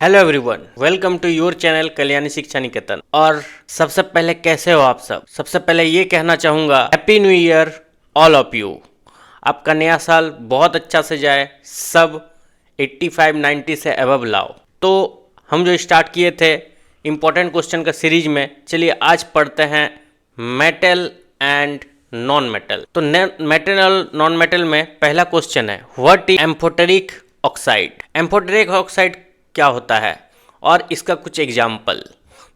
Hello everyone, welcome to your channel Kalyani Shiksha Niketan. और सबसे पहले कैसे हो आप सब? सबसे पहले ये कहना चाहूँगा happy new year all of you. आपका नया साल बहुत अच्छा से जाए, सब 85-90 से अबव लाओ। तो हम जो स्टार्ट किए थे इम्पोर्टेंट क्वेश्चन का सीरीज में, चलिए आज पढ़ते हैं मेटल एंड नॉन मेटल। तो मेटल और नॉन मेटल में पहला क्वेश्चन है, what is amphoteric oxide. Amphoteric oxide क्या होता है और इसका कुछ एग्जाम्पल।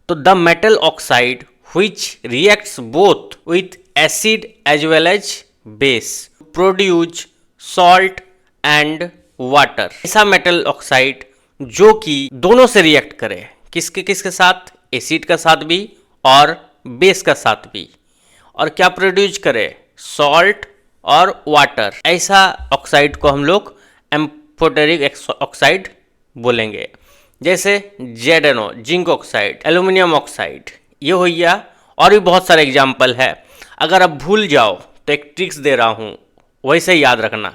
तो the metal oxide which reacts both with acid as well as base produce salt and water. ऐसा मेटल ऑक्साइड जो कि दोनों से रिएक्ट करे, किसके किसके साथ, एसिड का साथ भी और बेस का साथ भी, और क्या प्रोड्यूस करे, सॉल्ट और वाटर। ऐसा ऑक्साइड को हम लोग एम्फोटेरिक ऑक्साइड बोलेंगे। जैसे जेडेनो, जिंक ऑक्साइड, एल्यूमिनियम ऑक्साइड, ये हो गया। और भी बहुत सारे एग्जाम्पल है। अगर आप भूल जाओ तो एक ट्रिक्स दे रहा हूँ, वैसे याद रखना।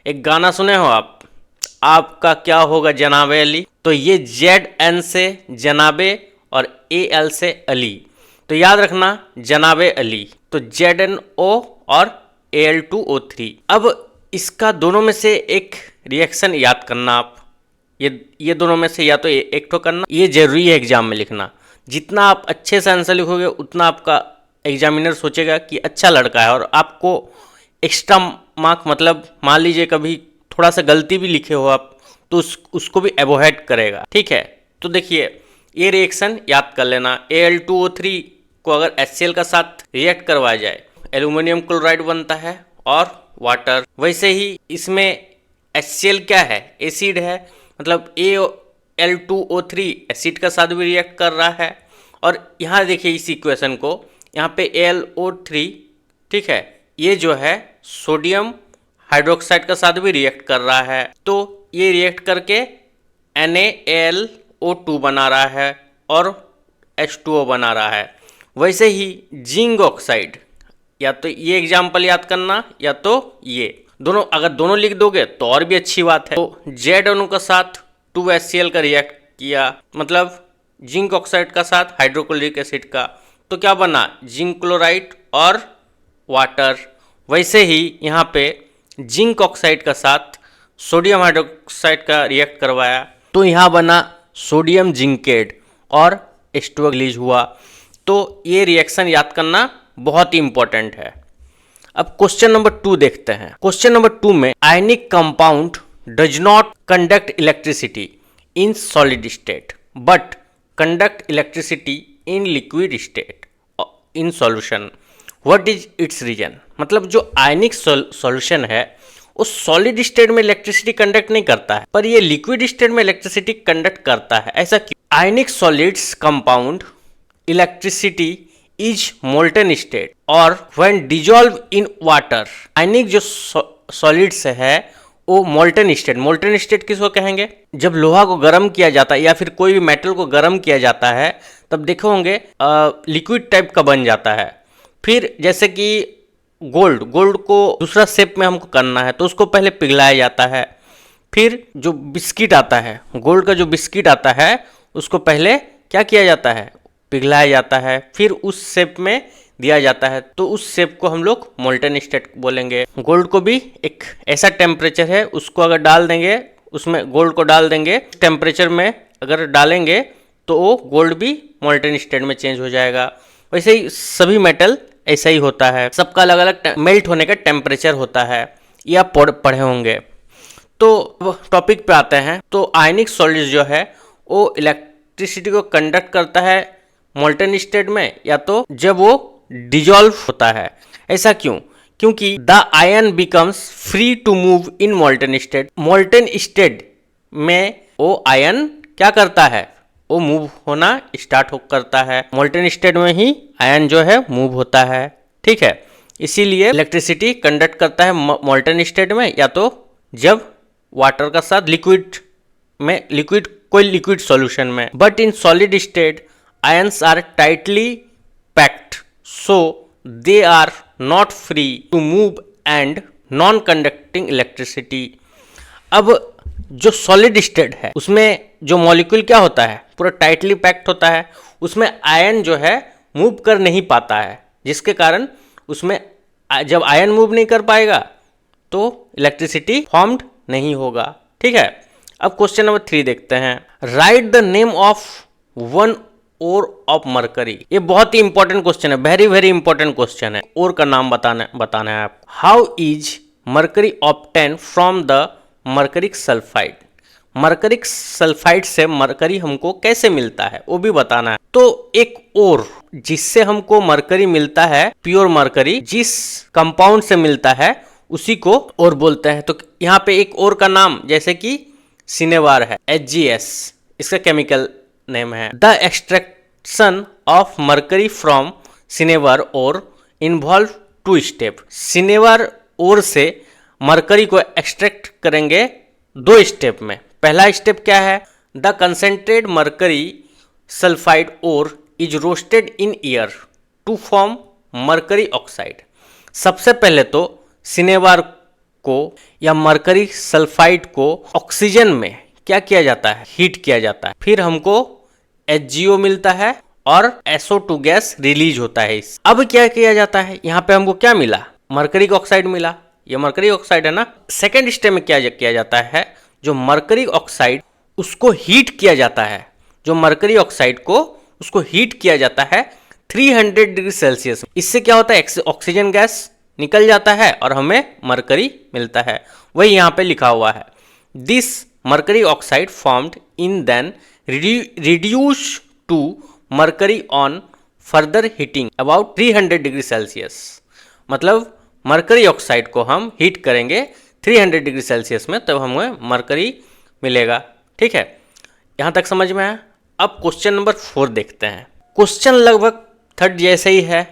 एक गाना सुने हो आप, आपका क्या होगा जनाबे अली। तो ये ZN से जनाबे और AL से अली, तो याद रखना जनाबे अली। तो ZNO और Al2O3। अब इसका दोनों में से एक रिएक्शन याद करना आप। ये दोनों में से या तो एक तो करना, ये जरूरी है एग्जाम में लिखना। जितना आप अच्छे से आंसर लिखोगे उतना आपका एग्जामिनर सोचेगा कि अच्छा लड़का है, और आपको एक्स्ट्रा मार्क, मतलब मान लीजिए कभी थोड़ा सा गलती भी लिखे हो आप तो उसको भी एवॉइड करेगा। ठीक है, तो देखिए ये रिएक्शन याद कर लेना। Al2O3 को अगर HCl का साथ रिएक्ट करवाया जाए, एल्यूमिनियम क्लोराइड बनता है और वाटर। वैसे ही इसमें HCl क्या है, एसिड है, मतलब Al2O3 एसिड का साथ भी रिएक्ट कर रहा है। और यहाँ देखिए इस इक्वेशन को, यहाँ पे AlO3, ठीक है, ये जो है सोडियम हाइड्रोक्साइड का साथ भी रिएक्ट कर रहा है। तो ये रिएक्ट करके NaAlO2 बना रहा है और H2O बना रहा है। वैसे ही जिंक ऑक्साइड, या तो ये एग्जाम्पल याद करना या तो ये दोनों, अगर दोनों लिख दोगे तो और भी अच्छी बात है। तो ZNO का साथ 2HCl का रिएक्ट किया, मतलब जिंक ऑक्साइड का साथ हाइड्रोक्लोरिक एसिड का, तो क्या बना, जिंक क्लोराइड और वाटर। वैसे ही यहाँ पे जिंक ऑक्साइड का साथ सोडियम हाइड्रोक्साइड का रिएक्ट करवाया, तो यहाँ बना सोडियम जिंकेट और H2O रिलीज हुआ। तो ये रिएक्शन याद करना बहुत ही इंपॉर्टेंट है। अब क्वेश्चन नंबर 2 देखते हैं। क्वेश्चन नंबर 2 में ionic compound does not conduct electricity in solid state but conduct electricity in liquid state in solution, what is its reason. मतलब जो आयनिक सॉल्यूशन है वो सॉलिड स्टेट में इलेक्ट्रिसिटी कंडक्ट नहीं करता है, पर ये लिक्विड स्टेट में इलेक्ट्रिसिटी कंडक्ट करता है। ऐसा क्यों? Ionic solids compound electricity is molten state और when dissolve in water. Ionic जो सॉलिड्स है वो मोल्टन स्टेट। मोल्टन स्टेट किसको कहेंगे? जब लोहा को गर्म किया जाता है या फिर कोई भी मेटल को गर्म किया जाता है तब देखे होंगे लिक्विड टाइप का बन जाता है। फिर जैसे कि गोल्ड को दूसरा शेप में हमको करना है तो उसको पहले पिघलाया जाता है। फिर जो बिस्किट आता है, गोल्ड का जो बिस्किट आता है उसको पहले क्या किया जाता है, पिघलाया जाता है, फिर उस शेप में दिया जाता है। तो उस शेप को हम लोग मोल्टन स्टेट बोलेंगे। गोल्ड को भी एक ऐसा टेम्परेचर है, उसको अगर डाल देंगे, उसमें गोल्ड को डाल देंगे, टेम्परेचर में अगर डालेंगे तो वो गोल्ड भी मोल्टन स्टेट में चेंज हो जाएगा। वैसे ही सभी मेटल ऐसा ही होता है, सबका अलग अलग मेल्ट होने का टेम्परेचर होता है, ये आप पढ़े होंगे। तो टॉपिक पे आते हैं। तो आयनिक सॉलिड जो है वो इलेक्ट्रिसिटी को कंडक्ट करता है मोल्टन स्टेट में, या तो जब वो डिजॉल्व होता है। ऐसा क्यों? क्योंकि the ion becomes free to move in molten state. Molten state में वो आयन क्या करता है, वो मूव होना स्टार्ट करता है। मोल्टन स्टेट में ही आयन जो है मूव होता है। ठीक है, इसीलिए इलेक्ट्रिसिटी कंडक्ट करता है मोल्टन स्टेट में, या तो जब वाटर का साथ लिक्विड में, कोई लिक्विड सॉल्यूशन में। But in solid state ions are tightly packed, so they are not free to move and non-conducting electricity। अब जो सॉलिड स्टेट है उसमें जो मॉलिक्यूल क्या होता है, पूरा टाइटली पैक्ड होता है, उसमें आयन जो है मूव कर नहीं पाता है, जिसके कारण उसमें जब आयन मूव नहीं कर पाएगा तो इलेक्ट्रिसिटी फॉर्म्ड नहीं होगा। ठीक है, अब क्वेश्चन नंबर 3 देखते हैं। Write the name of one ore of mercury. ये बहुत ही इंपॉर्टेंट क्वेश्चन है, वेरी वेरी इंपॉर्टेंट क्वेश्चन है। ओर का नाम बताना है आपको। How is mercury obtain from the mercuric sulphide. Mercuric sulphide से मरकरी हमको कैसे मिलता है वो भी बताना है। तो एक ओर जिससे हमको मरकरी मिलता है, प्योर मरकरी जिस कंपाउंड से मिलता है उसी को ओर बोलते हैं। तो यहाँ पे एक ओर का नाम जैसे कि सिनेवार है, HgS इसका केमिकल नेम है। The extraction of mercury from cinnabar ore involve 2 step. Cinnabar ore से मरकरी को एक्सट्रैक्ट करेंगे 2 स्टेप में। पहला स्टेप क्या है, the concentrate mercury sulphide ore is roasted in air to form mercury oxide. सबसे पहले तो सिनेवार को या मरकरी सल्फाइड को ऑक्सीजन में क्या किया जाता है, हीट किया जाता है, फिर हमको HgO मिलता है और SO2 गैस रिलीज होता है। अब क्या किया जाता है, यहाँ पे हमको क्या मिला, मरकरी ऑक्साइड मिला, ये मरकरी ऑक्साइड है ना। सेकेंड स्टेप में क्या किया जाता है, जो मरकरी ऑक्साइड उसको हीट किया जाता है, जो मरकरी ऑक्साइड को उसको हीट किया जाता है 300 डिग्री सेल्सियस। इससे क्या होता है, ऑक्सीजन गैस निकल जाता है और हमें मरकरी मिलता है। वही यहाँ पे लिखा हुआ है, this mercury oxide formed in then reduce to mercury on further heating about 300 degree Celsius. मतलब मरकरी ऑक्साइड को हम हीट करेंगे 300 डिग्री सेल्सियस में, तब हमें मरकरी मिलेगा। ठीक है, यहाँ तक समझ में आया। अब क्वेश्चन नंबर 4 देखते हैं। क्वेश्चन लगभग थर्ड जैसे ही है,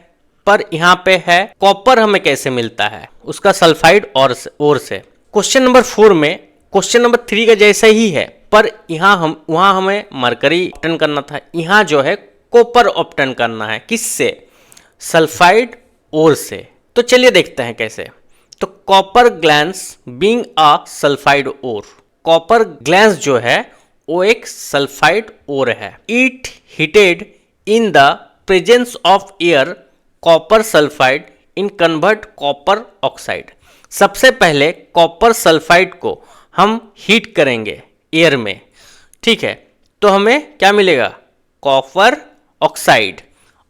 पर यहाँ पे है कॉपर हमें कैसे मिलता है, उसका सल्फाइड और से। क्वेश्चन नंबर 4 में क्वेश्चन नंबर 3 का जैसा ही है, पर वहाँ हमें मरकरी ऑब्टेन करना था, यहाँ जो है कॉपर ऑब्टेन करना है। किससे, सल्फाइड ओर से। तो चलिए देखते हैं कैसे। तो copper glance being a sulphide ore, copper glance जो है वो एक सल्फाइड ओर है। It heated in the presence of air copper sulphide in convert copper oxide. सबसे पहले कॉपर सल्फाइड को हम हीट करेंगे एयर में। ठीक है, तो हमें क्या मिलेगा, कॉपर ऑक्साइड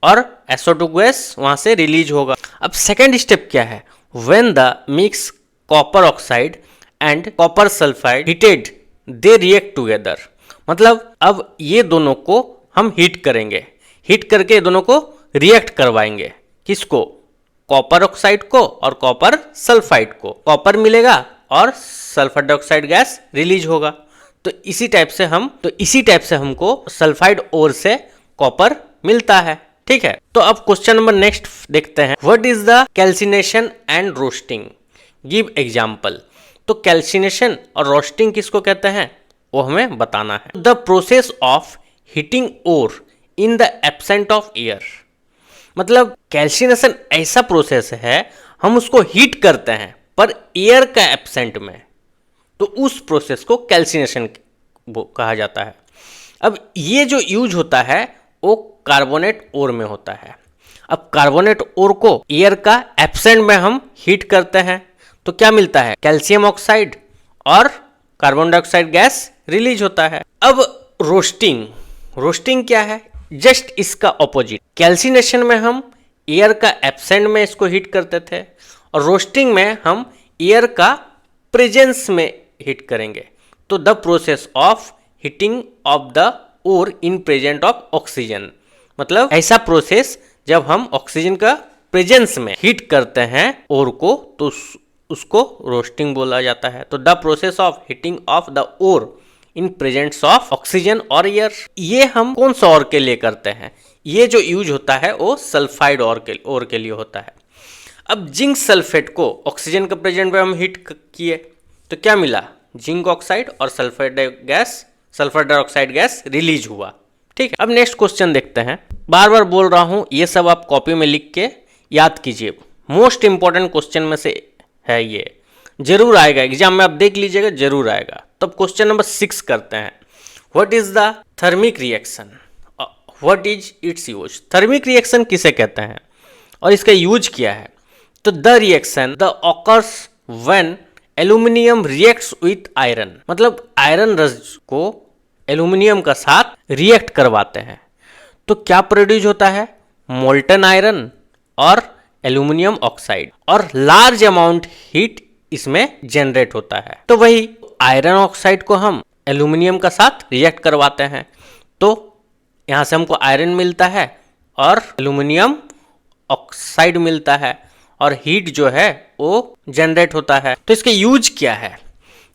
और SO2 गैस वहाँ से रिलीज होगा। अब सेकेंड स्टेप क्या है, when the mix copper oxide and copper sulphide heated they react together. मतलब अब ये दोनों को हम हीट करेंगे, हीट करके दोनों को रिएक्ट करवाएंगे। किसको, कॉपर ऑक्साइड को और कॉपर सल्फाइड को। कॉपर मिलेगा और सल्फर डाइऑक्साइड गैस रिलीज होगा। तो इसी टाइप से हमको सल्फाइड ओर से कॉपर मिलता है। ठीक है, तो अब क्वेश्चन नंबर नेक्स्ट देखते हैं। What is the calcination and roasting, give example. तो कैल्सिनेशन और रोस्टिंग किसको कहते हैं वो हमें बताना है। The process of heating ore in the absent of air. मतलब कैल्सिनेशन ऐसा प्रोसेस है, हम उसको हीट करते हैं पर एयर का एब्सेंट में, तो उस प्रोसेस को कैल्सिनेशन कहा जाता है। अब ये जो यूज होता है वो कार्बोनेट ओर में होता है। अब कार्बोनेट ओर को एयर का एब्सेंट में हम हीट करते हैं तो क्या मिलता है, कैल्शियम ऑक्साइड और कार्बन डाइऑक्साइड गैस रिलीज होता है। अब रोस्टिंग क्या है, जस्ट इसका ऑपोजिट। कैल्सिनेशन में हम एयर का एब्सेंट में इसको हीट करते थे और रोस्टिंग में हम एयर का प्रेजेंस में हीट करेंगे। तो the process of heating of the ore in present of oxygen, मतलब ऐसा प्रोसेस जब हम ऑक्सीजन का प्रेजेंस में हीट करते हैं ओर को, तो उसको रोस्टिंग बोला जाता है। तो the process of heating of the ore in presence of oxygen और एयर। ये हम कौन सा ओर के लिए करते हैं, ये जो यूज होता है वो सल्फाइड ओर के लिए होता है। अब जिंक सल्फेट को ऑक्सीजन के प्रेजेंट में हम हीट किए तो क्या मिला, जिंक ऑक्साइड और सल्फर डाइऑक्साइड गैस रिलीज हुआ। ठीक है, अब नेक्स्ट क्वेश्चन देखते हैं। बार बार बोल रहा हूं, ये सब आप कॉपी में लिख के याद कीजिए। मोस्ट इंपॉर्टेंट क्वेश्चन में से है, ये जरूर आएगा एग्जाम में, आप देख लीजिएगा जरूर आएगा। तब क्वेश्चन नंबर 6 करते हैं, what is the thermic reaction, what is it's use. Thermic reaction किसे कहते हैं और इसका यूज क्या है? तो the reaction the occurs when aluminium reacts with iron, मतलब आयरन रस को एल्यूमिनियम का साथ रिएक्ट करवाते हैं तो क्या प्रोड्यूस होता है? मोल्टन आयरन और एल्यूमिनियम ऑक्साइड, और लार्ज अमाउंट हीट इसमें जनरेट होता है। तो वही आयरन ऑक्साइड को हम एल्यूमिनियम का साथ रिएक्ट करवाते हैं तो यहाँ से हमको आयरन मिलता है और एल्यूमिनियम ऑक्साइड मिलता है और हीट जो है वो जनरेट होता है। तो इसका यूज क्या है?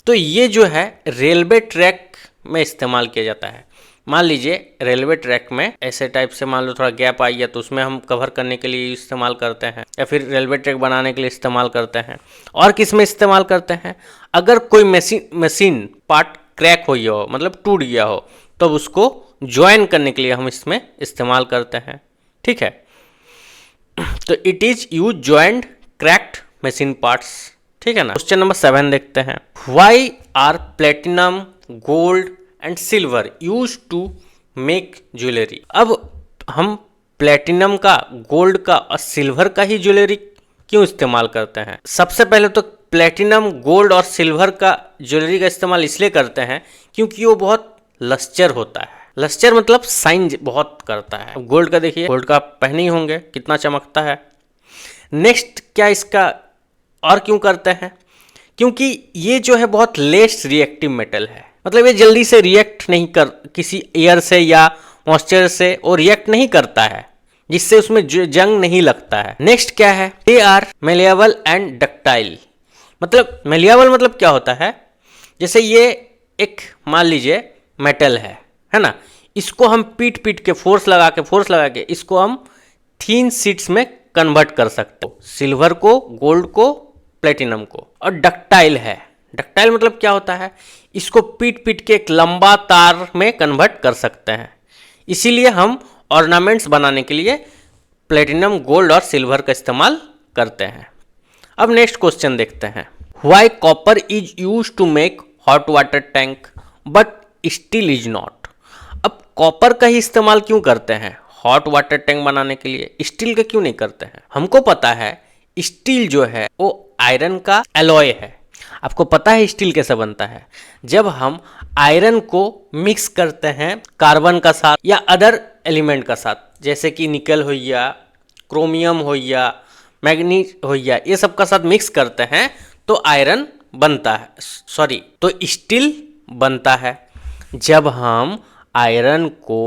तो ये जो है रेलवे ट्रैक में इस्तेमाल किया जाता है। मान लीजिए रेलवे ट्रैक में ऐसे टाइप से मान लो थोड़ा गैप आई है तो उसमें हम कवर करने के लिए इस्तेमाल करते हैं, या फिर रेलवे ट्रैक बनाने के लिए इस्तेमाल करते हैं। और किस में इस्तेमाल करते हैं? अगर कोई मशीन पार्ट क्रैक हो गया हो, मतलब टूट गया हो, तब उसको ज्वाइन करने के लिए हम इसमें इस्तेमाल करते हैं। ठीक है, तो it is use joint cracked machine parts. ठीक है ना। क्वेश्चन नंबर 7 देखते हैं, why are platinum, gold and silver use to make jewellery. अब हम प्लेटिनम का, गोल्ड का और सिल्वर का ही ज्वेलरी क्यों इस्तेमाल करते हैं? सबसे पहले तो प्लेटिनम, गोल्ड और सिल्वर का ज्वेलरी का इस्तेमाल इसलिए करते हैं क्योंकि वो बहुत लस्टर होता है। लस्टर मतलब साइन बहुत करता है। गोल्ड का देखिए, गोल्ड का पहने ही होंगे कितना चमकता है। नेक्स्ट क्या इसका और क्यों करते हैं? क्योंकि ये जो है बहुत लेस रिएक्टिव मेटल है, मतलब ये जल्दी से रिएक्ट नहीं कर, किसी एयर से या मॉइस्चर से वो रिएक्ट नहीं करता है, जिससे उसमें जंग नहीं लगता है। नेक्स्ट क्या है? They are malleable and ductile. मतलब मेलिएबल मतलब क्या होता है? जैसे ये एक मान लीजिए मेटल है ना, इसको हम पीट के फोर्स लगा के इसको हम थीन शीट्स में कन्वर्ट कर सकते हो, सिल्वर को, गोल्ड को, प्लेटिनम को। और डक्टाइल है, डक्टाइल मतलब क्या होता है? इसको पीट के एक लंबा तार में कन्वर्ट कर सकते हैं। इसीलिए हम ऑर्नामेंट्स बनाने के लिए प्लेटिनम, गोल्ड और सिल्वर का इस्तेमाल करते हैं। अब नेक्स्ट क्वेश्चन देखते हैं, why copper is use to make hot water tank but steel is not. अब कॉपर का ही इस्तेमाल क्यों करते हैं हॉट वाटर टैंक बनाने के लिए, स्टील का क्यों नहीं करते हैं? हमको पता है स्टील जो है वो आयरन का एलॉय है। आपको पता है स्टील कैसे बनता है? जब हम आयरन को मिक्स करते हैं कार्बन का साथ या अदर एलिमेंट का साथ, जैसे कि निकल हो गया, क्रोमियम हो गया, मैग्नीज हो गया, ये सब का साथ मिक्स करते हैं तो आयरन बनता है, सॉरी तो स्टील बनता है। जब हम आयरन को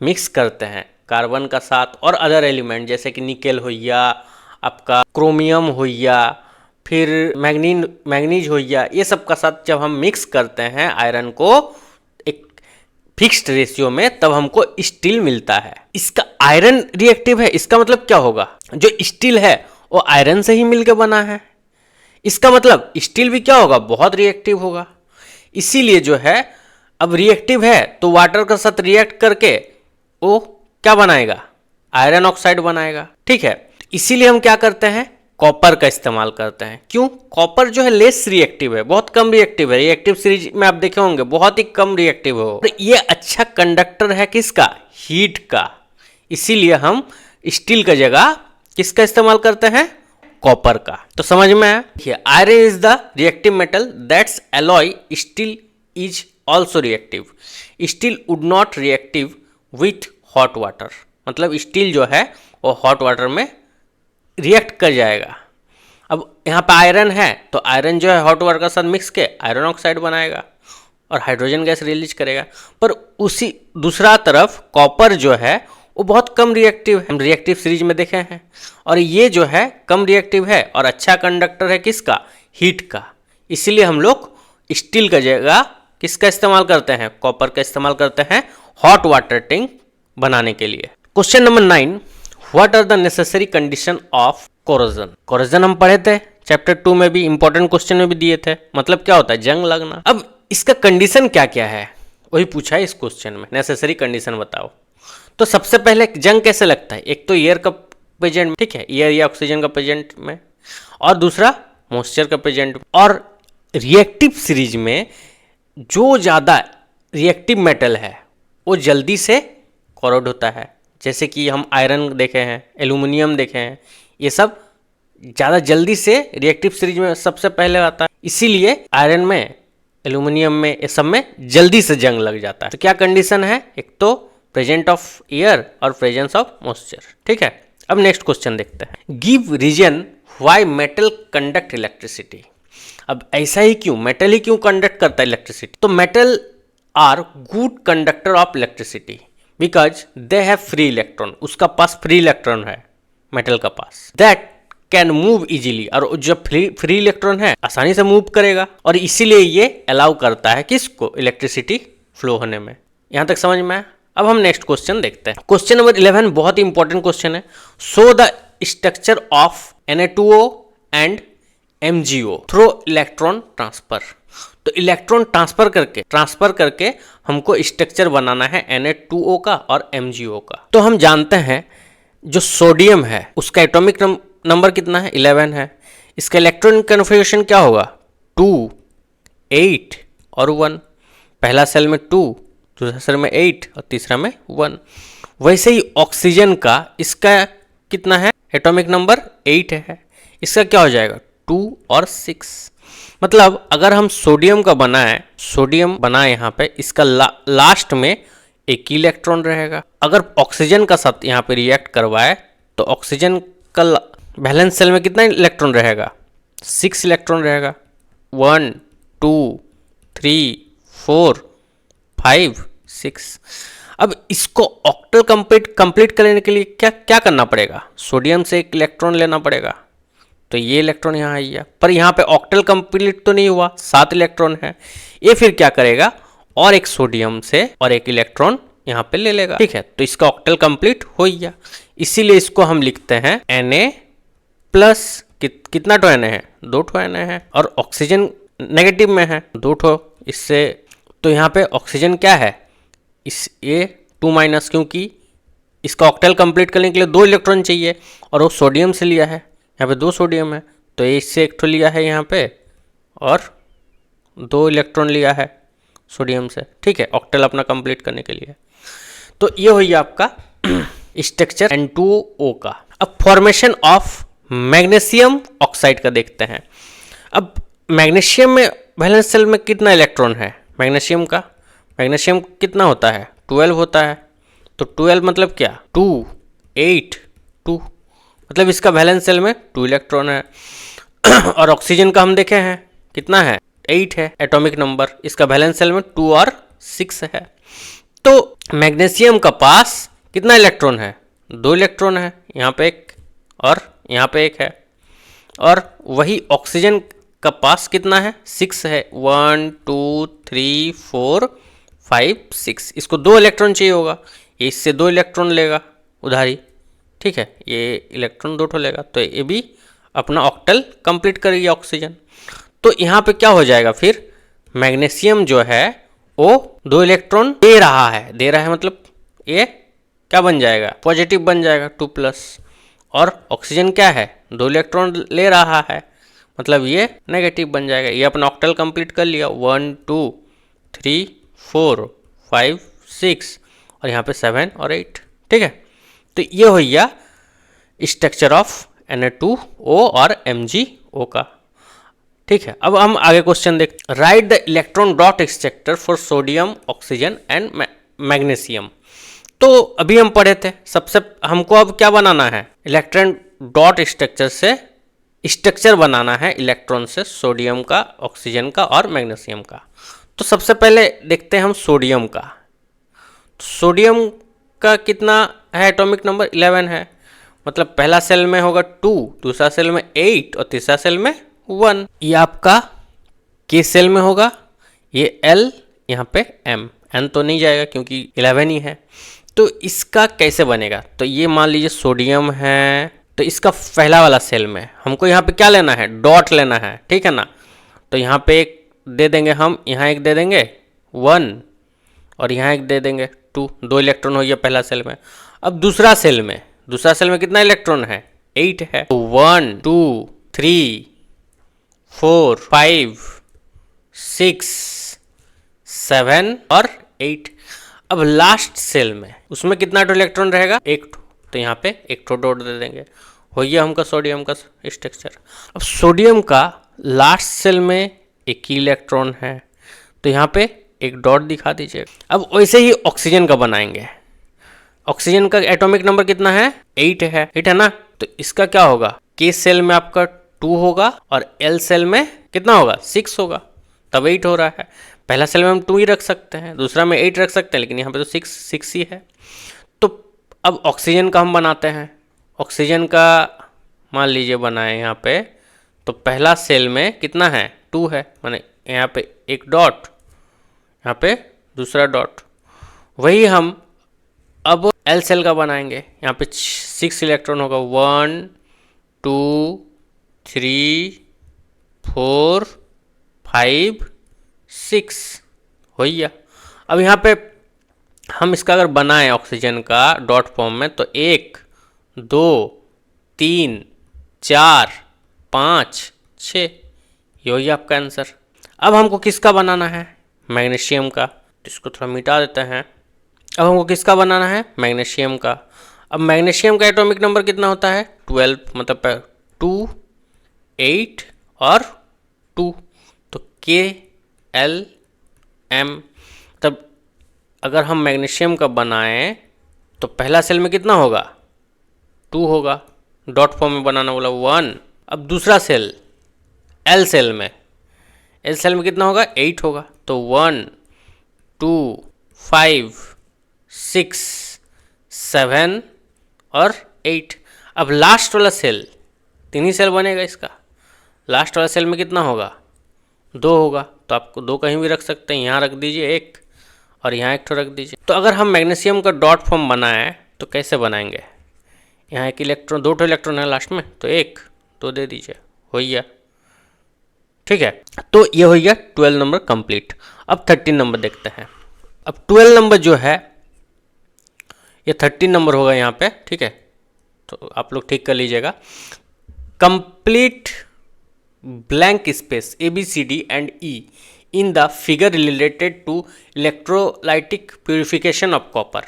मिक्स करते हैं कार्बन का साथ और अदर एलिमेंट, जैसे कि निकल हो गया, आपका क्रोमियम हो गया, फिर मैग्नीज हो गया, ये सब का साथ जब हम मिक्स करते हैं आयरन को एक फिक्स्ड रेशियो में, तब हमको स्टील मिलता है। इसका आयरन रिएक्टिव है, इसका मतलब क्या होगा? जो स्टील है वो आयरन से ही मिलकर बना है, इसका मतलब स्टील भी क्या होगा? बहुत रिएक्टिव होगा। इसीलिए जो है अब रिएक्टिव है तो वाटर के साथ रिएक्ट करके वो क्या बनाएगा? आयरन ऑक्साइड बनाएगा। ठीक है, इसीलिए हम क्या करते हैं? कॉपर का इस्तेमाल करते हैं। क्यों? कॉपर जो है लेस रिएक्टिव है, बहुत कम रिएक्टिव है। रिएक्टिव सीरीज में आप देखे होंगे बहुत ही कम रिएक्टिव हो। ये अच्छा कंडक्टर है किसका? हीट का। इसीलिए हम स्टील का जगह किसका इस्तेमाल करते हैं? कॉपर का। तो समझ में आया? Iron is the reactive metal that's alloy steel is also reactive. Steel would not reactive with hot water, मतलब स्टील जो है वो हॉट वाटर में रिएक्ट कर जाएगा। अब यहाँ पे आयरन है तो आयरन जो है हॉट वाटर के साथ मिक्स के आयरन ऑक्साइड बनाएगा और हाइड्रोजन गैस रिलीज करेगा। पर उसी दूसरा तरफ कॉपर जो है वो बहुत कम रिएक्टिव है, हम रिएक्टिव सीरीज में देखे हैं, और ये जो है कम रिएक्टिव है और अच्छा कंडक्टर है किसका? हीट का। इसीलिए हम लोग स्टील का जगह किसका इस्तेमाल करते हैं? कॉपर का इस्तेमाल करते हैं हॉट वाटर टैंक बनाने के लिए। Question number 9, what are the necessary condition of corrosion. Corrosion हम पढ़े थे चैप्टर 2 में भी, इंपॉर्टेंट क्वेश्चन में भी दिए थे। मतलब क्या होता है? जंग लगना। अब इसका कंडीशन क्या क्या है वही पूछा है इस क्वेश्चन में, नेसेसरी कंडीशन बताओ। तो सबसे पहले जंग कैसे लगता है? एक तो एयर का प्रेजेंट, ठीक है, एयर या ऑक्सीजन का प्रेजेंट में, और दूसरा मॉइस्चर का प्रेजेंट। और रिएक्टिव सीरीज में जो ज़्यादा रिएक्टिव मेटल है वो जल्दी से कॉरोड होता है, जैसे कि हम आयरन देखे हैं, एल्यूमिनियम देखे हैं, ये सब ज़्यादा जल्दी से रिएक्टिव सीरीज में सबसे पहले आता है, इसीलिए आयरन में, एल्यूमिनियम में, ये सब में जल्दी से जंग लग जाता है। तो क्या कंडीशन है, एक तो प्रेजेंट ऑफ एयर और प्रेजेंस ऑफ मॉइस्चर। ठीक है, अब नेक्स्ट क्वेश्चन देखते हैं। Give reason why metal conduct electricity. अब ऐसा ही क्यों, मेटल ही क्यों कंडक्ट करता है इलेक्ट्रिसिटी? तो metal are good conductor of electricity because they have free electron, उसका पास फ्री इलेक्ट्रॉन है मेटल का पास, दैट कैन मूव इजीली, और जब फ्री इलेक्ट्रॉन है आसानी से मूव करेगा, और इसीलिए ये अलाउ करता है किसको, इलेक्ट्रिसिटी फ्लो होने में। यहां तक समझ में आया? अब हम नेक्स्ट क्वेश्चन देखते हैं। क्वेश्चन नंबर 11 बहुत ही इंपॉर्टेंट क्वेश्चन है। Show the structure of Na2O and MgO through electron transfer. तो इलेक्ट्रॉन ट्रांसफर करके हमको स्ट्रक्चर बनाना है Na2O का और MgO का। तो हम जानते हैं जो सोडियम है उसका एटॉमिक नंबर कितना है, 11 है। इसका इलेक्ट्रॉन कन्फिगरेशन क्या होगा, 2, 8 और 1। पहला सेल में 2, दूसरा सेल में 8 और तीसरा में 1। वैसे ही ऑक्सीजन का इसका कितना है, एटॉमिक नंबर 8 है। इसका क्या हो जाएगा, 2 और 6। मतलब अगर हम सोडियम का बनाए यहाँ पे, इसका लास्ट में एक ही इलेक्ट्रॉन रहेगा। अगर ऑक्सीजन का साथ यहाँ पे रिएक्ट करवाए तो ऑक्सीजन का बैलेंस सेल में कितना इलेक्ट्रॉन रहेगा, 6 इलेक्ट्रॉन रहेगा। 1, 2, 3, 4, 5, 6। अब इसको ऑक्टल कंप्लीट करने के लिए क्या क्या करना पड़ेगा, सोडियम से एक इलेक्ट्रॉन लेना पड़ेगा। तो ये इलेक्ट्रॉन यहाँ आई है, पर यहाँ पे ऑक्टल कंप्लीट तो नहीं हुआ, 7 इलेक्ट्रॉन है। ये फिर क्या करेगा, और एक सोडियम से और एक इलेक्ट्रॉन यहाँ पे ले लेगा। ठीक है, तो इसका ऑक्टल कंप्लीट हो गया। इसीलिए इसको हम लिखते हैं Na प्लस, कितना टो Na है, 2 ठो Na है, और ऑक्सीजन नेगेटिव में है 2 ठो इससे। तो यहाँ पे ऑक्सीजन क्या है, इस ये 2 माइनस, क्योंकि इसका ऑक्टल कंप्लीट करने के लिए 2 इलेक्ट्रॉन चाहिए और वो सोडियम से लिया है, यहाँ पे 2 सोडियम है, तो ये इससे एक ठो लिया है यहाँ पे और 2 इलेक्ट्रॉन लिया है सोडियम से। ठीक है, ऑक्टल अपना कंप्लीट करने के लिए। तो ये हुई आपका स्ट्रक्चर N2O का। अब फॉर्मेशन ऑफ मैग्नीशियम ऑक्साइड का देखते हैं। अब मैग्नीशियम में वैलेंस सेल में कितना इलेक्ट्रॉन है मैग्नीशियम का, मैग्नीशियम कितना होता है, 12 होता है। तो 12 मतलब क्या, 2, 8, 2, मतलब इसका वैलेंस सेल में 2 इलेक्ट्रॉन है। और ऑक्सीजन का हम देखे हैं कितना है, 8 है एटॉमिक नंबर, इसका वैलेंस सेल में 2 और 6 है। तो मैग्नीशियम का पास कितना इलेक्ट्रॉन है, 2 इलेक्ट्रॉन है, यहाँ पे एक और यहाँ पे एक है। और वही ऑक्सीजन का पास कितना है, 6 है, 1, 2, 3, 4, 5, 6। इसको 2 इलेक्ट्रॉन चाहिए होगा, ये इससे 2 इलेक्ट्रॉन लेगा उधारी। ठीक है, ये इलेक्ट्रॉन 2 ठो लेगा, तो ये भी अपना ऑक्टल कंप्लीट करेगी ऑक्सीजन। तो यहाँ पे क्या हो जाएगा, फिर मैग्नीशियम जो है वो 2 इलेक्ट्रॉन दे रहा है मतलब ये क्या बन जाएगा, पॉजिटिव बन जाएगा 2+। और ऑक्सीजन क्या है, 2 इलेक्ट्रॉन ले रहा है, मतलब ये नेगेटिव बन जाएगा। ये अपना ऑक्टल कंप्लीट कर लिया, 1, 2, 3, 4, 5, 6 और यहाँ पे 7 और 8। ठीक है, तो ये हो गया स्ट्रक्चर ऑफ Na2O और MgO का। ठीक है, अब हम आगे क्वेश्चन देखते। Right the electron dot structure for sodium, oxygen and magnesium. तो अभी हम पढ़े थे, सबसे हमको अब क्या बनाना है, इलेक्ट्रॉन डॉट स्ट्रक्चर से स्ट्रक्चर बनाना है इलेक्ट्रॉन से, सोडियम का, ऑक्सीजन का और मैग्नीशियम का। तो सबसे पहले देखते हैं हम सोडियम का। सोडियम का कितना है एटॉमिक नंबर, 11 है। मतलब पहला सेल में होगा 2, दूसरा सेल में 8 और तीसरा सेल में 1। ये आपका के सेल में होगा, ये L, यहाँ पे M, N तो नहीं जाएगा क्योंकि 11 ही है। तो इसका कैसे बनेगा, तो ये मान लीजिए सोडियम है, तो इसका पहला वाला सेल में हमको यहाँ पे क्या लेना है, डॉट लेना है। ठीक है ना, तो यहाँ पे एक दे देंगे हम, यहाँ एक दे देंगे 1 और यहाँ एक दे देंगे 2, 2 इलेक्ट्रॉन हो गया पहला सेल में। अब दूसरा सेल में कितना इलेक्ट्रॉन है, 8 है। 1, 2, 3, 4, 5, 6, 7 और 8। अब लास्ट सेल में उसमें कितना ठो इलेक्ट्रॉन रहेगा? एक ठो, तो यहाँ पे एक ठो डॉट दे देंगे। हो गया हमका सोडियम का स्ट्रक्चर। अब सोडियम का लास्ट सेल में एक ही इलेक्ट्रॉन है, तो यहाँ पे एक डॉट दिखा दीजिए। अब वैसे ही ऑक्सीजन का बनाएंगे। ऑक्सीजन का एटॉमिक नंबर कितना है? 8 है, 8 है ना। तो इसका क्या होगा? के सेल में आपका 2 होगा और एल सेल में कितना होगा? 6 होगा, तब 8 हो रहा है। पहला सेल में हम 2 ही रख सकते हैं, दूसरा में 8 रख सकते हैं, लेकिन यहाँ पे तो 6 ही है। तो अब ऑक्सीजन का हम बनाते हैं। ऑक्सीजन का मान लीजिए बनाए यहाँ पे, तो पहला सेल में कितना है? 2 है, माने यहाँ पे एक डॉट, यहाँ पे दूसरा डॉट। वही हम अब एल सेल का बनाएंगे। यहाँ पे 6 इलेक्ट्रॉन होगा, 1 2 3 4 5 6 हो गया। अब यहाँ पे हम इसका अगर बनाएं ऑक्सीजन का डॉट फॉर्म में, तो 1 2 3 4 5 6, ये हो गया आपका आंसर। अब हमको किसका बनाना है? मैग्नीशियम का। इसको थोड़ा मिटा देते हैं। अब हमको किसका बनाना है? मैग्नीशियम का। अब मैग्नीशियम का एटॉमिक नंबर कितना होता है? 12, मतलब 2 8 और 2, तो के एल एम। तब अगर हम मैग्नीशियम का बनाएं तो पहला सेल में कितना होगा? 2 होगा, डॉट फॉर्म में बनाना बोला 1। अब दूसरा सेल एल सेल में, एल सेल में कितना होगा? 8 होगा, तो 1 2 5 6 7 और 8। अब लास्ट वाला सेल, 3 ही सेल बनेगा इसका। लास्ट वाला सेल में कितना होगा? 2 होगा, तो आपको 2 कहीं भी रख सकते हैं। यहाँ रख दीजिए 1 और यहाँ एक ठो रख दीजिए। तो अगर हम मैग्नीशियम का डॉट फॉर्म बनाएं तो कैसे बनाएंगे? यहाँ एक इलेक्ट्रॉन, 2 ठो इलेक्ट्रॉन है लास्ट में, तो 1 2 दे दीजिए, हो गया। ठीक है, तो ये हो गया 12 नंबर कंप्लीट। अब 13 नंबर देखते हैं। अब 12 नंबर जो है ये 13 नंबर होगा यहाँ पे, ठीक है, तो आप लोग ठीक कर लीजिएगा। Complete blank space ABCD and E in the figure related to electrolytic purification of copper.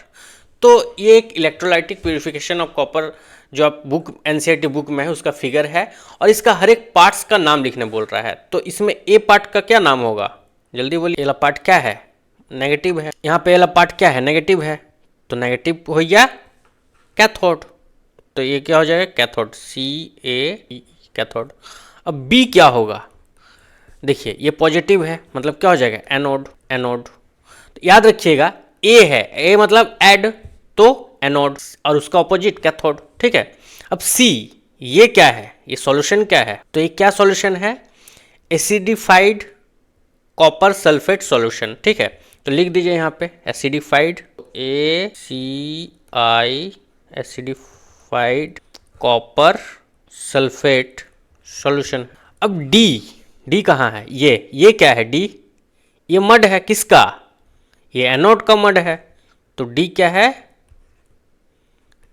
तो ये एक इलेक्ट्रोलाइटिक प्यूरिफिकेशन ऑफ कॉपर जो आप बुक NCERT बुक में है उसका फिगर है, और इसका हर एक पार्ट्स का नाम लिखने बोल रहा है। तो इसमें ए पार्ट का क्या नाम होगा? जल्दी बोलिए। पहला पार्ट क्या है? नेगेटिव है। यहाँ पे पहला पार्ट क्या है? नेगेटिव है, तो नेगेटिव हो गया कैथोड, तो ये क्या हो जाएगा? Cathode, CA cathode. अब बी क्या होगा? देखिए ये पॉजिटिव है, मतलब क्या हो जाएगा? Anode, anode. तो याद रखिएगा ए है, ए मतलब ऐड, तो एनोड, और उसका ऑपोजिट कैथोड, ठीक है। अब सी, ये क्या है? ये सॉल्यूशन क्या है? तो ये क्या सॉल्यूशन है? एसिडिफाइड कॉपर सल्फेट सॉल्यूशन, ठीक है। तो लिख दीजिए यहाँ पे acidified, ACI acidified copper sulphate solution. अब डी कहाँ है? ये क्या है? डी, ये मड है, किसका? ये एनोड का मड है, तो डी क्या है?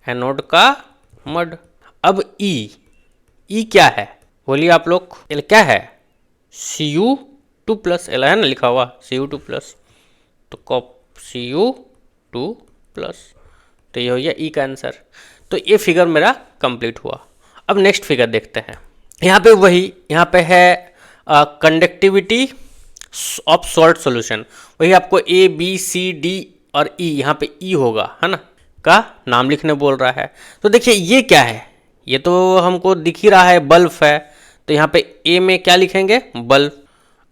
एनोड का मड। अब ई क्या है? बोलिए आप लोग। एल क्या है? Cu2+, एल है ना लिखा हुआ, Cu2+, तो Cu2+, तो ये हो गया ई का आंसर। तो ये फिगर मेरा कंप्लीट हुआ। अब नेक्स्ट फिगर देखते हैं। यहाँ पे यहाँ पे है कंडक्टिविटी ऑफ सॉल्ट सॉल्यूशन। वही आपको ABCD और E, यहाँ पे E होगा, है ना, का नाम लिखने बोल रहा है। तो देखिए ये क्या है? ये तो हमको दिख ही रहा है, बल्ब है, तो यहाँ पे A में क्या लिखेंगे? बल्ब।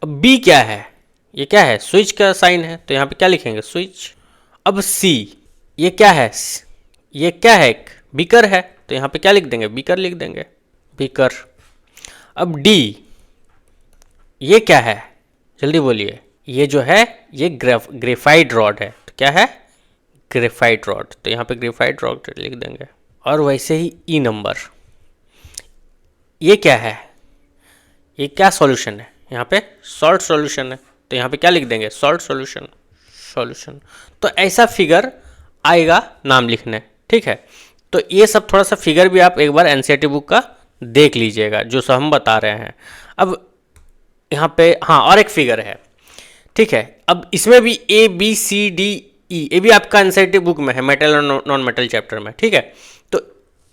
अब B क्या है? ये क्या है? स्विच का साइन है, तो यहाँ पे क्या लिखेंगे? स्विच। अब C, ये क्या है? ये क्या है? एक बीकर है, तो यहाँ पे क्या लिख देंगे? बीकर लिख देंगे, बीकर। अब D, ये क्या है? जल्दी बोलिए। ये जो है ये ग्रेफाइट रॉड है, तो क्या है? ग्रेफाइट रॉड, तो यहाँ पे ग्रेफाइट रॉड लिख देंगे। और वैसे ही ई नंबर, ये क्या है? ये क्या सॉल्यूशन है? यहाँ पे सॉल्ट सॉल्यूशन है, तो यहाँ पे क्या लिख देंगे? Salt solution, solution. तो ऐसा फिगर आएगा नाम लिखने, ठीक है। तो ये सब थोड़ा सा फिगर भी आप एक बार NCERT बुक का देख लीजिएगा, जो सब हम बता रहे हैं। अब यहाँ पे हाँ और एक फिगर है, ठीक है। अब इसमें भी ABCDE ये भी आपका एनसीईआरटी बुक में है, मेटल और नॉन मेटल चैप्टर में, ठीक है। तो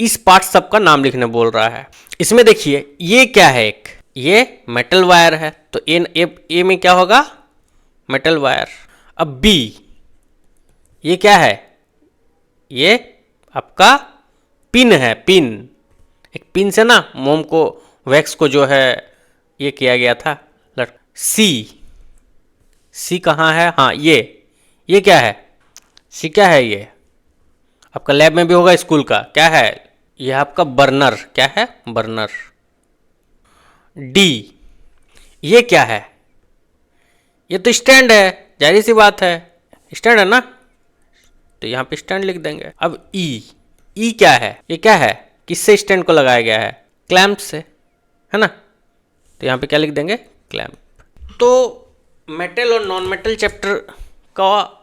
इस पार्ट सबका नाम लिखने बोल रहा है। इसमें देखिए ये क्या है, एक ये मेटल वायर है, तो ए में क्या होगा, मेटल वायर। अब B ये क्या है, ये आपका पिन है, पिन। एक पिन से ना मोम को, वैक्स को जो है ये किया गया था। सी कहाँ है, हाँ ये क्या है, सी क्या है, ये आपका लैब में भी होगा स्कूल का, क्या है ये आपका बर्नर, क्या है बर्नर। डी ये क्या है, ये तो स्टैंड है, जाहिर सी बात है स्टैंड है ना, तो यहाँ पे स्टैंड लिख देंगे। अब ई क्या है, ये क्या है, किससे स्टैंड को लगाया गया है, क्लैंप से, है ना, तो यहाँ पे क्या लिख देंगे, क्लैंप। तो मेटल और नॉन मेटल चैप्टर का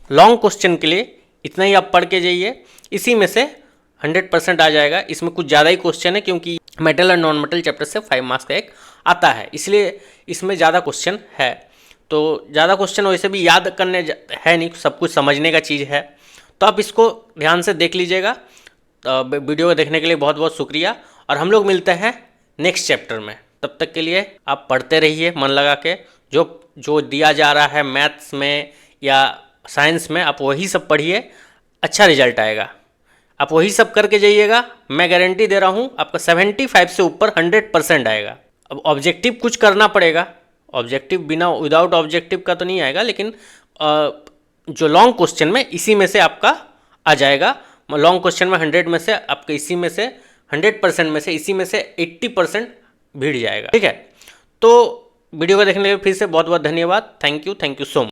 लॉन्ग क्वेश्चन के लिए इतना ही आप पढ़ के जाइए, इसी में से 100% आ जाएगा। इसमें कुछ ज़्यादा ही क्वेश्चन है क्योंकि मेटल और नॉन मेटल चैप्टर से 5 मार्क्स का एक आता है, इसलिए इसमें ज़्यादा क्वेश्चन है। तो ज़्यादा क्वेश्चन वैसे भी याद करने है नहीं, सब कुछ समझने का चीज़ है, तो आप इसको ध्यान से देख लीजिएगा। वीडियो को देखने के लिए बहुत बहुत शुक्रिया, और हम लोग मिलते हैं नेक्स्ट चैप्टर में। तब तक के लिए आप पढ़ते रहिए मन लगा के, जो दिया जा रहा है मैथ्स में या साइंस में आप वही सब पढ़िए, अच्छा रिजल्ट आएगा। आप वही सब करके जाइएगा, मैं गारंटी दे रहा हूँ आपका 75 से ऊपर 100% आएगा। अब ऑब्जेक्टिव कुछ करना पड़ेगा, ऑब्जेक्टिव बिना विदाउट ऑब्जेक्टिव का तो नहीं आएगा, लेकिन जो लॉन्ग क्वेश्चन में इसी में से आपका आ जाएगा। लॉन्ग क्वेश्चन में 100 में से आपके इसी में से 100% में से इसी में से 80% भिड़ जाएगा, ठीक है। तो वीडियो को देखने के लिए फिर से बहुत बहुत धन्यवाद। Thank you so much.